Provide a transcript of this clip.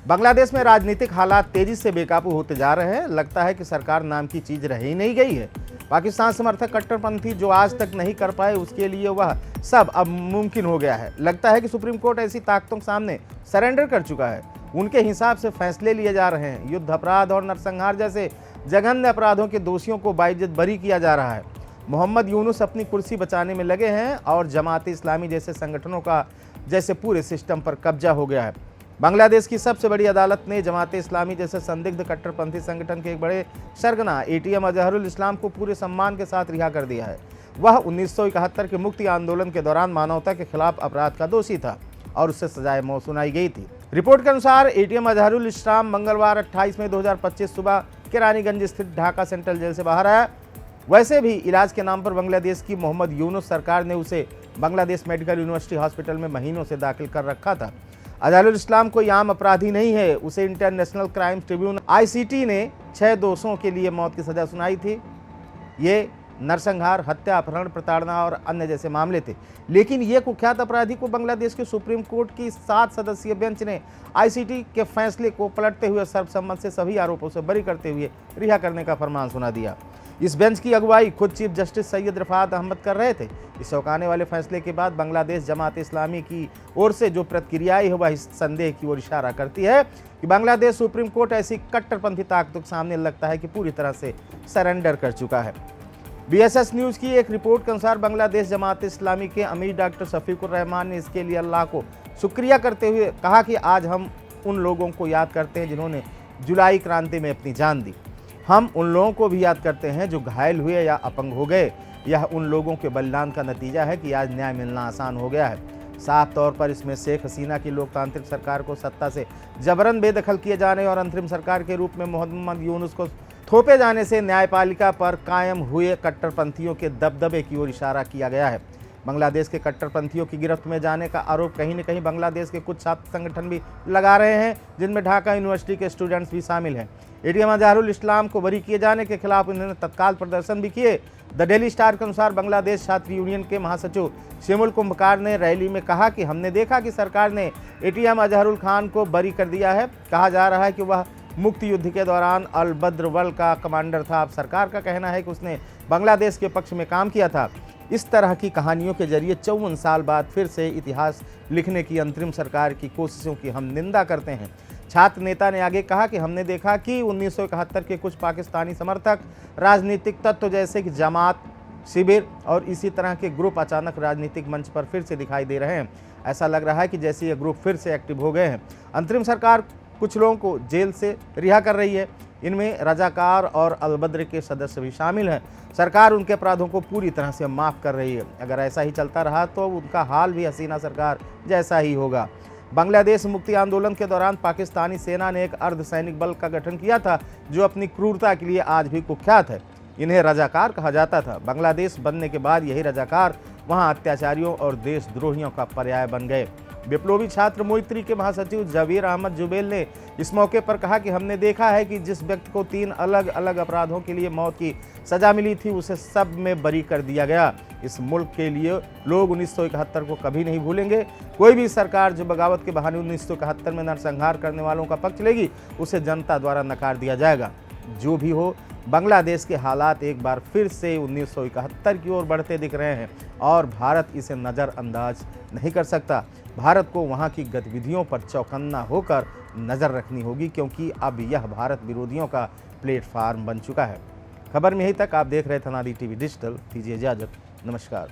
बांग्लादेश में राजनीतिक हालात तेजी से बेकाबू होते जा रहे हैं। लगता है कि सरकार नाम की चीज रह ही नहीं गई है। पाकिस्तान समर्थक कट्टरपंथी जो आज तक नहीं कर पाए, उसके लिए वह सब अब मुमकिन हो गया है। लगता है कि सुप्रीम कोर्ट ऐसी ताकतों के सामने सरेंडर कर चुका है। उनके हिसाब से फैसले लिए जा रहे हैं। युद्ध अपराध और नरसंहार जैसे जघन्य अपराधों के दोषियों को बाइज्जत बरी किया जा रहा है। मोहम्मद यूनुस अपनी कुर्सी बचाने में लगे हैं और जमात-ए इस्लामी जैसे संगठनों का जैसे पूरे सिस्टम पर कब्जा हो गया है। बांग्लादेश की सबसे बड़ी अदालत ने जमात-ए इस्लामी जैसे संदिग्ध कट्टरपंथी संगठन के एक बड़े सरगना एटीएम अजहरुल इस्लाम को पूरे सम्मान के साथ रिहा कर दिया है। वह 1971 के मुक्ति आंदोलन के दौरान मानवता के खिलाफ अपराध का दोषी था और उससे सजाए मौत सुनाई गई थी। रिपोर्ट के अनुसार एटीएम अजहरुल इस्लाम मंगलवार 28 मई 2025 सुबह केरानीगंज स्थित ढाका सेंट्रल जेल से बाहर आया। वैसे भी इलाज के नाम पर बांग्लादेश की मोहम्मद यूनुस सरकार ने उसे बांग्लादेश मेडिकल यूनिवर्सिटी हॉस्पिटल में महीनों से दाखिल कर रखा था। अजहरुल इस्लाम कोई आम अपराधी नहीं है। उसे इंटरनेशनल क्राइम ट्रिब्यूनल आईसीटी ने 6 दोषों के लिए मौत की सजा सुनाई थी। ये नरसंहार, हत्या, अपहरण, प्रताड़ना और अन्य जैसे मामले थे। लेकिन ये कुख्यात अपराधी को बांग्लादेश के सुप्रीम कोर्ट की 7 सदस्यीय बेंच ने आईसीटी के फैसले को पलटते हुए सर्वसम्मत से सभी आरोपों से बरी करते हुए रिहा करने का फरमान सुना दिया। इस बेंच की अगुवाई खुद चीफ जस्टिस सैयद रफात अहमद कर रहे थे। इस चौंकाने वाले फैसले के बाद बांग्लादेश जमात-ए इस्लामी की ओर से जो प्रतिक्रियाएं है वह इस संदेह की ओर इशारा करती है कि बांग्लादेश सुप्रीम कोर्ट ऐसी कट्टरपंथी ताकतों के सामने लगता है कि पूरी तरह से सरेंडर कर चुका है। बीएसएस न्यूज़ की एक रिपोर्ट के अनुसार बांग्लादेश जमात-ए इस्लामी के अमीर डॉक्टर शफीकुर रहमान ने इसके लिए अल्लाह को शुक्रिया करते हुए कहा कि आज हम उन लोगों को याद करते हैं जिन्होंने जुलाई क्रांति में अपनी जान दी। हम उन लोगों को भी याद करते हैं जो घायल हुए या अपंग हो गए। यह उन लोगों के बलिदान का नतीजा है कि आज न्याय मिलना आसान हो गया है। साफ तौर पर इसमें शेख हसीना की लोकतांत्रिक सरकार को सत्ता से जबरन बेदखल किए जाने और अंतरिम सरकार के रूप में मोहम्मद यूनुस को थोपे जाने से न्यायपालिका पर कायम हुए कट्टरपंथियों के दबदबे की ओर इशारा किया गया है। बांग्लादेश के कट्टरपंथियों की गिरफ्त में जाने का आरोप कहीं न कहीं बांग्लादेश के कुछ छात्र संगठन भी लगा रहे हैं, जिनमें ढाका यूनिवर्सिटी के स्टूडेंट्स भी शामिल हैं। एटीएम अजहरुल इस्लाम को बरी किए जाने के खिलाफ उन्होंने तत्काल प्रदर्शन भी किए। द डेली स्टार के अनुसार बांग्लादेश छात्र यूनियन के महासचिव शिमुल कुंभकार ने रैली में कहा कि हमने देखा कि सरकार ने एटीएम अजहरुल खान को बरी कर दिया है। कहा जा रहा है कि वह मुक्ति युद्ध के दौरान अल बद्र वल का कमांडर था। अब सरकार का कहना है कि उसने बांग्लादेश के पक्ष में काम किया था। इस तरह की कहानियों के जरिए 54 साल बाद फिर से इतिहास लिखने की अंतरिम सरकार की कोशिशों की हम निंदा करते हैं। छात्र नेता ने आगे कहा कि हमने देखा कि 1971 के कुछ पाकिस्तानी समर्थक राजनीतिक तत्व जैसे कि जमात, शिविर और इसी तरह के ग्रुप अचानक राजनीतिक मंच पर फिर से दिखाई दे रहे हैं। ऐसा लग रहा है कि जैसे ये ग्रुप फिर से एक्टिव हो गए हैं। अंतरिम सरकार कुछ लोगों को जेल से रिहा कर रही है। इनमें रजाकार और अलबद्र के सदस्य भी शामिल हैं। सरकार उनके अपराधों को पूरी तरह से माफ़ कर रही है। अगर ऐसा ही चलता रहा तो उनका हाल भी हसीना सरकार जैसा ही होगा। बांग्लादेश मुक्ति आंदोलन के दौरान पाकिस्तानी सेना ने एक अर्धसैनिक बल का गठन किया था जो अपनी क्रूरता के लिए आज भी कुख्यात है। इन्हें रजाकार कहा जाता था। बांग्लादेश बनने के बाद यही रजाकार वहां अत्याचारियों और देशद्रोहियों का पर्याय बन गए। विप्लवी छात्र मोइत्री के महासचिव जबीर अहमद जुबेल ने इस मौके पर कहा कि हमने देखा है कि जिस व्यक्ति को 3 अलग अलग अपराधों के लिए मौत की सजा मिली थी उसे सब में बरी कर दिया गया। इस मुल्क के लिए लोग 1971 को कभी नहीं भूलेंगे। कोई भी सरकार जो बगावत के बहाने 1971 में नरसंहार करने वालों का पक्ष लेगी उसे जनता द्वारा नकार दिया जाएगा। जो भी हो, बांग्लादेश के हालात एक बार फिर से 1971 की ओर बढ़ते दिख रहे हैं और भारत इसे नज़रअंदाज नहीं कर सकता। भारत को वहां की गतिविधियों पर चौकन्ना होकर नज़र रखनी होगी, क्योंकि अब यह भारत विरोधियों का प्लेटफार्म बन चुका है। खबर में यही तक। आप देख रहे थे अनादि टीवी डिजिटल। दीजिए इजाजत। नमस्कार।